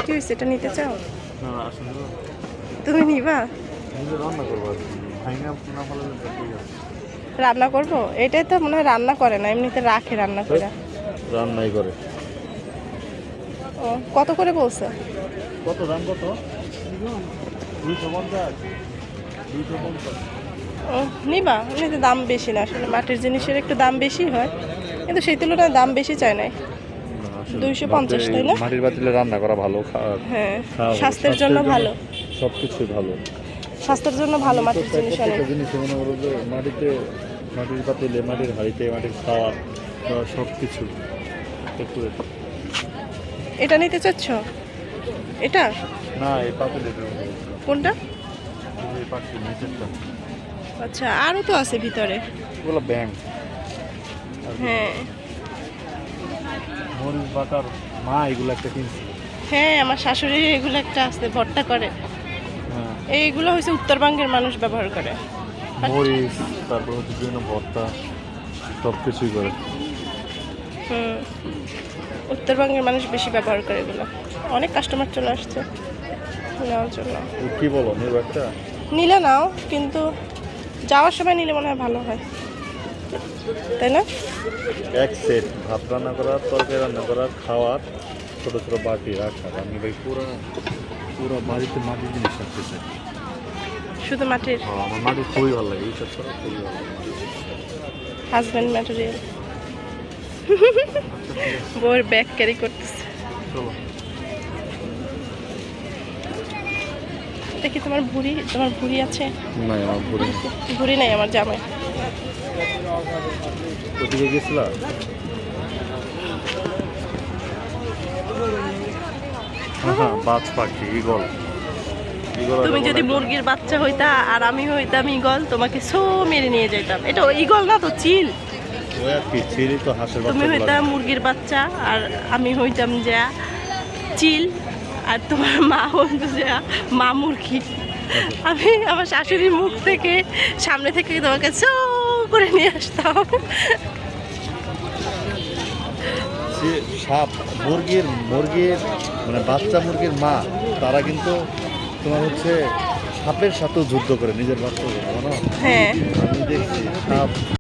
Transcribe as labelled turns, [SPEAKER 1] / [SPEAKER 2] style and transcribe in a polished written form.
[SPEAKER 1] কি হয়েছে, এটা নিতে চাও?
[SPEAKER 2] না আসলে
[SPEAKER 1] তুমি নিবা?
[SPEAKER 2] নিজে রান্না করবো আর কি, ভাইঙ্গা না ভালো ঠিক আছে।
[SPEAKER 1] রান্না করব? এটাই তো মনে হয় রান্না করে না, এমনিতে রাখে রান্না করে।
[SPEAKER 2] রান্নাই করে।
[SPEAKER 1] ও কত করে বলছে?
[SPEAKER 2] কত দাম কত? 250। 250।
[SPEAKER 1] ও নিবা? এমনিতে দাম বেশি না, আসলে মাটির জিনিসের একটু দাম বেশি হয়, কিন্তু সেই তুলনায় দাম বেশি চায় না। 250 তাই না?
[SPEAKER 2] মাটির পাতিলে রান্না করা ভালো,
[SPEAKER 1] হ্যাঁ, স্বাস্থ্যের জন্য ভালো।
[SPEAKER 2] সব কিছুই ভালো,
[SPEAKER 1] স্বাস্থ্যের জন্য ভালো মাটির জিনিস অনেক।
[SPEAKER 2] জিনিস মনে করো যে মাটিতে, মাটির পাতিলে, মাটির হাঁড়িতে, মাটির খাওয়া দাওয়া সব কিছু একটু।
[SPEAKER 1] এটা নিতে চাচ্ছ? এটা
[SPEAKER 2] না এই পাতিলে
[SPEAKER 1] কোনটা?
[SPEAKER 2] এই পাতিল নিচেরটা।
[SPEAKER 1] আচ্ছা, আরও তো আছে ভিতরে।
[SPEAKER 2] এগুলো ব্যাংক।
[SPEAKER 1] হ্যাঁ
[SPEAKER 2] মরিচ বাটার মা এগুলো একটা কিনছি।
[SPEAKER 1] হ্যাঁ, আমার শাশুড়ি এগুলো একটা আছে, ভর্তা করে।
[SPEAKER 2] হ্যাঁ
[SPEAKER 1] এইগুলো হচ্ছে উত্তরবঙ্গের মানুষ ব্যবহার করে।
[SPEAKER 2] মরিচ, তারপর হচ্ছে বিভিন্ন ভর্তা সব কিছুই করে।
[SPEAKER 1] হুম, উত্তরবঙ্গের মানুষ বেশি ব্যবহার করে এগুলো। অনেক কাস্টমার চলে আসছে নেওয়ার জন্য।
[SPEAKER 2] কি বলো নেব একটা?
[SPEAKER 1] নিলে নাও, কিন্তু যাওয়ার সময় নিলে মনে হয় ভালো হয়, তাই না?
[SPEAKER 2] এক সেট ভাত রান্না করার, তরকারি রান্না করার, খাওয়ার, ছোটো ছোটো বাটি রাখার। আমি ভাই পুরো পুরো বাড়িতে মাটির জিনিস রাখতে চাই।
[SPEAKER 1] শুধু মাটির?
[SPEAKER 2] আমার মাটি খুবই ভালো লাগে, এইসব করা খুবই ভালো লাগে।
[SPEAKER 1] Husband material. বউয়ের ব্যাগ ক্যারি করতেছে।
[SPEAKER 2] চলো।
[SPEAKER 1] দেখি তোমার ভুঁড়ি আছে?
[SPEAKER 2] না আমার ভুড়ি
[SPEAKER 1] ভুঁড়ি নাই আমার জামাই।
[SPEAKER 2] ওদিকে গেছিলা? হ্যাঁ, বাজ পাখি, ঈগল।
[SPEAKER 1] তুমি যদি মুরগির বাচ্চা হইতা আর আমি হইতাম ঈগল, তোমাকে সো মেরে নিয়ে যেতাম। এটা ঈগল না তো, চিল।
[SPEAKER 2] ওই আর কি, চিলি তো হাঁসের
[SPEAKER 1] তুমি
[SPEAKER 2] বাচ্চা।
[SPEAKER 1] হইতাম মুরগির বাচ্চা আর আমি হইতাম যা চিল, আর তোমার মা হইতো যা মা মুরগি। আমি আমার শাশুড়ির মুখ থেকে, সামনে থেকে তোমাকে সো করে নিয়ে আসতাম।
[SPEAKER 2] সাপ, মুরগির মানে বাচ্চা মুরগির মা, তারা কিন্তু তোমার হচ্ছে সাপের সাথেও যুদ্ধ করে নিজের বাচ্চা।
[SPEAKER 1] হ্যাঁ,
[SPEAKER 2] আমি দেখছি সাপ